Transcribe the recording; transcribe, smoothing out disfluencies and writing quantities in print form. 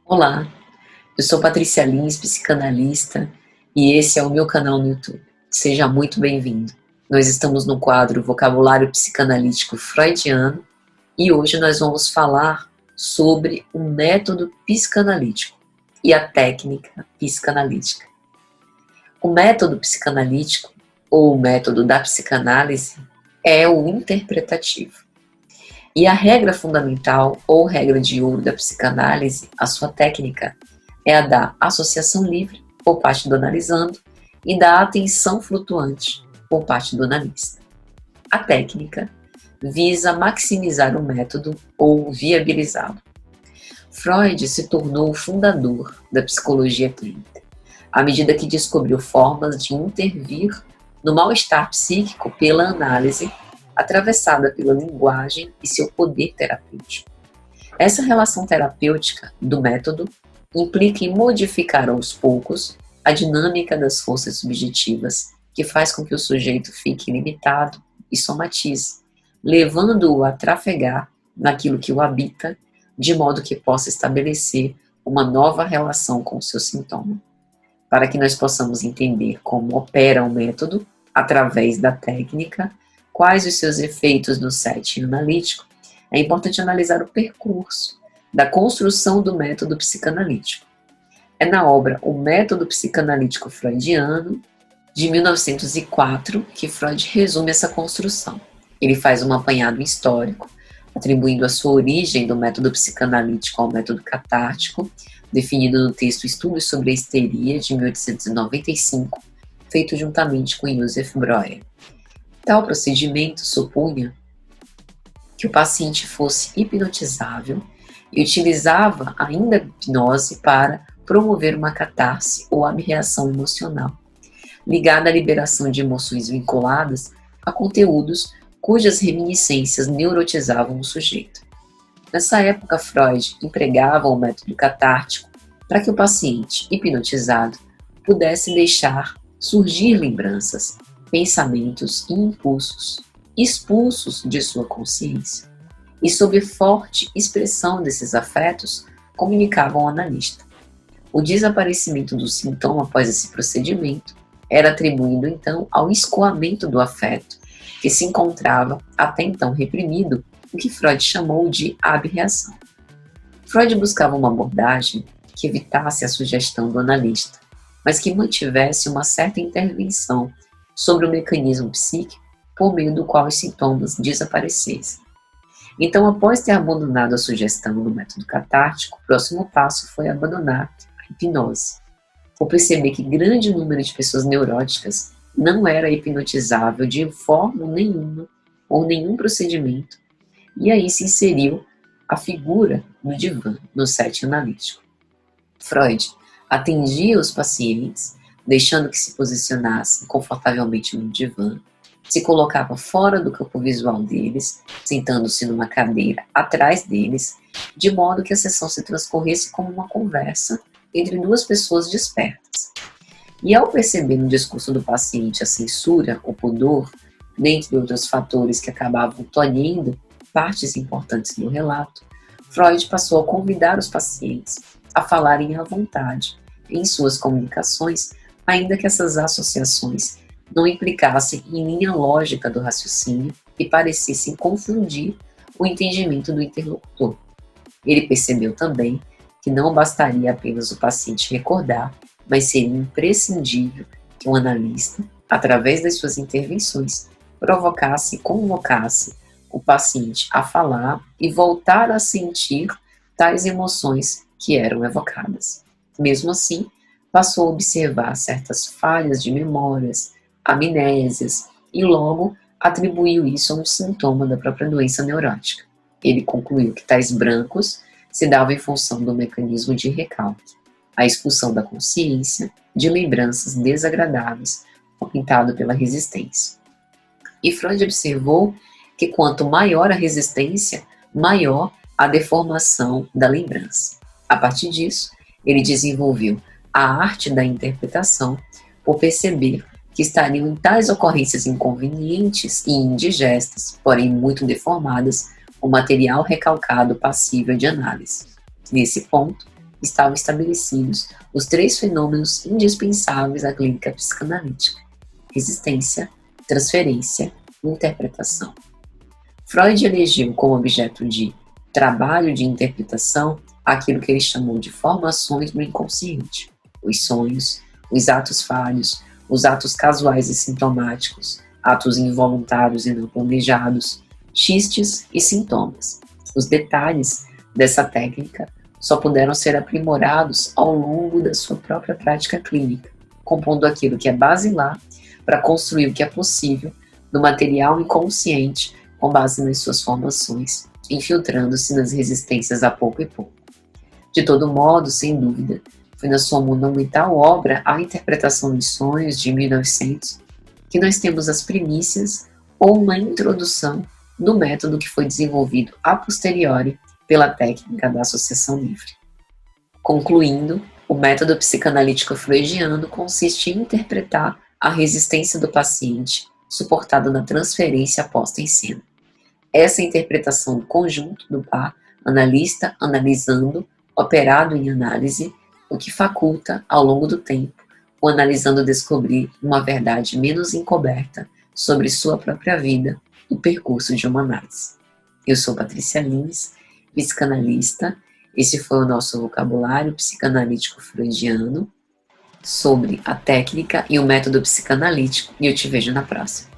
Olá, eu sou Patrícia Lins, psicanalista, e esse é o meu canal no YouTube. Seja muito bem-vindo. Nós estamos no quadro Vocabulário Psicanalítico Freudiano e hoje nós vamos falar sobre o método psicanalítico e a técnica psicanalítica. O método psicanalítico, ou o método da psicanálise, é o interpretativo. E a regra fundamental, ou regra de ouro da psicanálise, a sua técnica, é a da associação livre, por parte do analisando, e da atenção flutuante, por parte do analista. A técnica visa maximizar o método ou viabilizá-lo. Freud se tornou o fundador da psicologia clínica, à medida que descobriu formas de intervir no mal-estar psíquico pela análise, atravessada pela linguagem e seu poder terapêutico. Essa relação terapêutica do método implica em modificar aos poucos a dinâmica das forças subjetivas, que faz com que o sujeito fique limitado e somatize, levando-o a trafegar naquilo que o habita, de modo que possa estabelecer uma nova relação com o seu sintoma. Para que nós possamos entender como opera o método, através da técnica, quais os seus efeitos no setting analítico, é importante analisar o percurso da construção do método psicanalítico. É na obra O Método Psicanalítico Freudiano, de 1904, que Freud resume essa construção. Ele faz um apanhado histórico, atribuindo a sua origem do método psicanalítico ao método catártico, definido no texto Estudos sobre a Histeria, de 1895, feito juntamente com Joseph Breuer. Tal procedimento supunha que o paciente fosse hipnotizável e utilizava ainda a hipnose para promover uma catarse ou abreação emocional, ligada à liberação de emoções vinculadas a conteúdos cujas reminiscências neurotizavam o sujeito. Nessa época, Freud empregava o método catártico para que o paciente hipnotizado pudesse deixar surgir lembranças, pensamentos e impulsos expulsos de sua consciência e, sob forte expressão desses afetos, comunicavam ao analista. O desaparecimento do sintoma após esse procedimento era atribuído então ao escoamento do afeto, que se encontrava até então reprimido, o que Freud chamou de abreação. Freud buscava uma abordagem que evitasse a sugestão do analista, mas que mantivesse uma certa intervenção sobre o mecanismo psíquico por meio do qual os sintomas desaparecessem. Então, após ter abandonado a sugestão do método catártico, o próximo passo foi abandonar a hipnose, por perceber que grande número de pessoas neuróticas não era hipnotizável de forma nenhuma ou nenhum procedimento, e aí se inseriu a figura do divã no setting analítico. Freud atendia os pacientes, deixando que se posicionassem confortavelmente no divã, se colocava fora do campo visual deles, sentando-se numa cadeira atrás deles, de modo que a sessão se transcorresse como uma conversa entre duas pessoas despertas. E ao perceber no discurso do paciente a censura, o pudor, dentre outros fatores que acabavam tolhendo partes importantes do relato, Freud passou a convidar os pacientes a falarem à vontade em suas comunicações, ainda que essas associações não implicassem em linha lógica do raciocínio e parecessem confundir o entendimento do interlocutor. Ele percebeu também que não bastaria apenas o paciente recordar, mas seria imprescindível que o analista, através das suas intervenções, provocasse e convocasse o paciente a falar e voltar a sentir tais emoções que eram evocadas. Mesmo assim, passou a observar certas falhas de memórias, amnésias, e logo atribuiu isso a um sintoma da própria doença neurótica. Ele concluiu que tais brancos se davam em função do mecanismo de recalque, a expulsão da consciência de lembranças desagradáveis, pintado pela resistência. E Freud observou que quanto maior a resistência, maior a deformação da lembrança. A partir disso, ele desenvolveu a arte da interpretação por perceber que estariam em tais ocorrências inconvenientes e indigestas, porém muito deformadas, o material recalcado passível de análise. Nesse ponto, estavam estabelecidos os 3 fenômenos indispensáveis à clínica psicanalítica: resistência, transferência e interpretação. Freud elegeu como objeto de trabalho de interpretação aquilo que ele chamou de formações do inconsciente: os sonhos, os atos falhos, os atos casuais e sintomáticos, atos involuntários e não planejados, xistes e sintomas. Os detalhes dessa técnica só puderam ser aprimorados ao longo da sua própria prática clínica, compondo aquilo que é basilar para construir o que é possível no material inconsciente com base nas suas formações, infiltrando-se nas resistências a pouco e pouco. De todo modo, sem dúvida, foi na sua monumental obra A Interpretação dos Sonhos, de 1900, que nós temos as primícias ou uma introdução do método que foi desenvolvido a posteriori pela técnica da associação livre. Concluindo, o método psicanalítico freudiano consiste em interpretar a resistência do paciente, suportada na transferência posta em cena. Essa interpretação do conjunto do par analista analisando, operado em análise, o que faculta, ao longo do tempo, o analisando descobrir uma verdade menos encoberta sobre sua própria vida e percurso de uma análise. Eu sou Patrícia Lins, psicanalista. Esse foi o nosso vocabulário psicanalítico freudiano sobre a técnica e o método psicanalítico, e eu te vejo na próxima.